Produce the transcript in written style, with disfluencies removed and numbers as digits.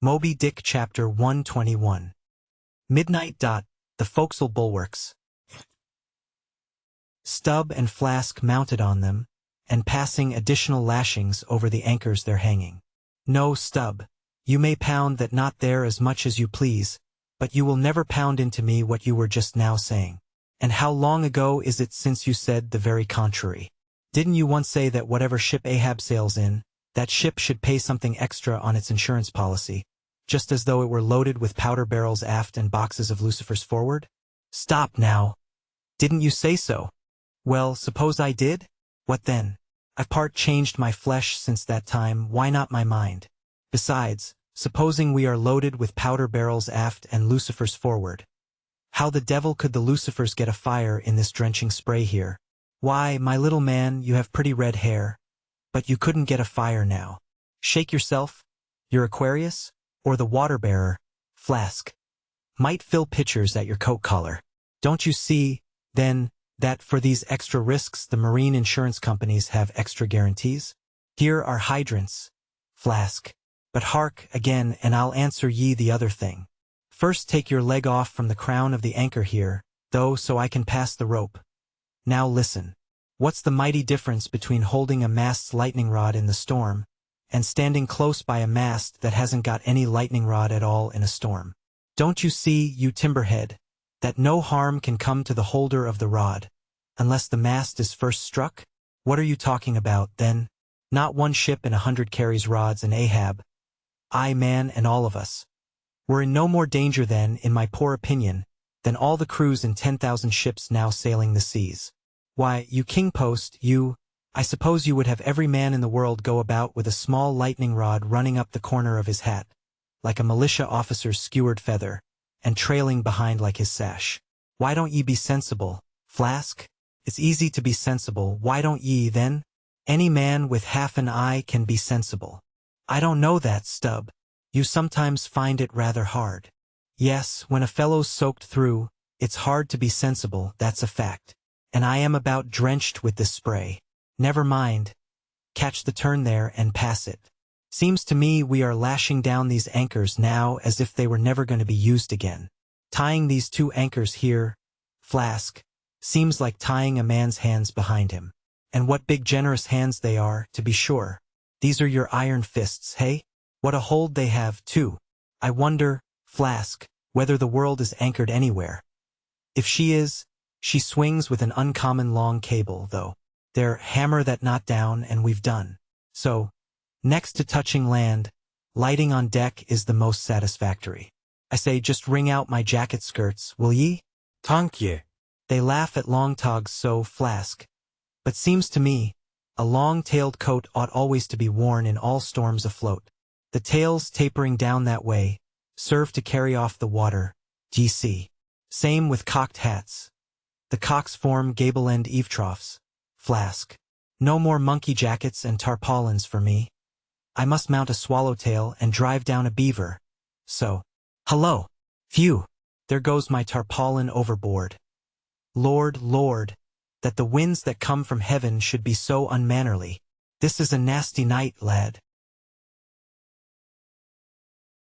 Moby Dick Chapter 121. Midnight. The forecastle bulwarks. Stubb and Flask mounted on them, and passing additional lashings over the anchors they're hanging. No, Stubb, you may pound that not there as much as you please, but you will never pound into me what you were just now saying. And how long ago is it since you said the very contrary? Didn't you once say that whatever ship Ahab sails in, that ship should pay something extra on its insurance policy, just as though it were loaded with powder barrels aft and boxes of lucifers forward? Stop now. Didn't you say so? Well, suppose I did? What then? I've part changed my flesh since that time, why not my mind? Besides, supposing we are loaded with powder barrels aft and lucifers forward. How the devil could the lucifers get afire in this drenching spray here? Why, my little man, you have pretty red hair, but you couldn't get a fire now. Shake yourself, your Aquarius, or the water-bearer, Flask, might fill pitchers at your coat collar. Don't you see, then, that for these extra risks the marine insurance companies have extra guarantees? Here are hydrants, Flask. But hark again, and I'll answer ye the other thing. First take your leg off from the crown of the anchor here, though, so I can pass the rope. Now listen. What's the mighty difference between holding a mast's lightning rod in the storm, and standing close by a mast that hasn't got any lightning rod at all in a storm? Don't you see, you timberhead, that no harm can come to the holder of the rod, unless the mast is first struck? What are you talking about, then? Not one ship in 100 carries rods, and Ahab, I, man, and all of us, we're in no more danger then, in my poor opinion, than all the crews in 10,000 ships now sailing the seas. Why, you king post, I suppose you would have every man in the world go about with a small lightning rod running up the corner of his hat, like a militia officer's skewered feather, and trailing behind like his sash. Why don't ye be sensible, Flask? It's easy to be sensible, why don't ye, then? Any man with half an eye can be sensible. I don't know that, Stubb. You sometimes find it rather hard. Yes, when a fellow's soaked through, it's hard to be sensible, that's a fact. And I am about drenched with this spray. Never mind. Catch the turn there and pass it. Seems to me we are lashing down these anchors now as if they were never going to be used again. Tying these two anchors here, Flask, seems like tying a man's hands behind him. And what big generous hands they are, to be sure. These are your iron fists, hey? What a hold they have, too. I wonder, Flask, whether the world is anchored anywhere. If she is, she swings with an uncommon long cable, though. They're hammer that knot down, and we've done. So, next to touching land, lighting on deck is the most satisfactory. I say, just wring out my jacket skirts, will ye? Thank ye. They laugh at long togs so, Flask. But seems to me, a long-tailed coat ought always to be worn in all storms afloat. The tails tapering down that way serve to carry off the water, d'ye see. Same with cocked hats. The cocks form gable-end eave-troughs, Flask. No more monkey jackets and tarpaulins for me. I must mount a swallowtail and drive down a beaver. So, hullo! Phew! There goes my tarpaulin overboard. Lord, Lord! That the winds that come from heaven should be so unmannerly. This is a nasty night, lad.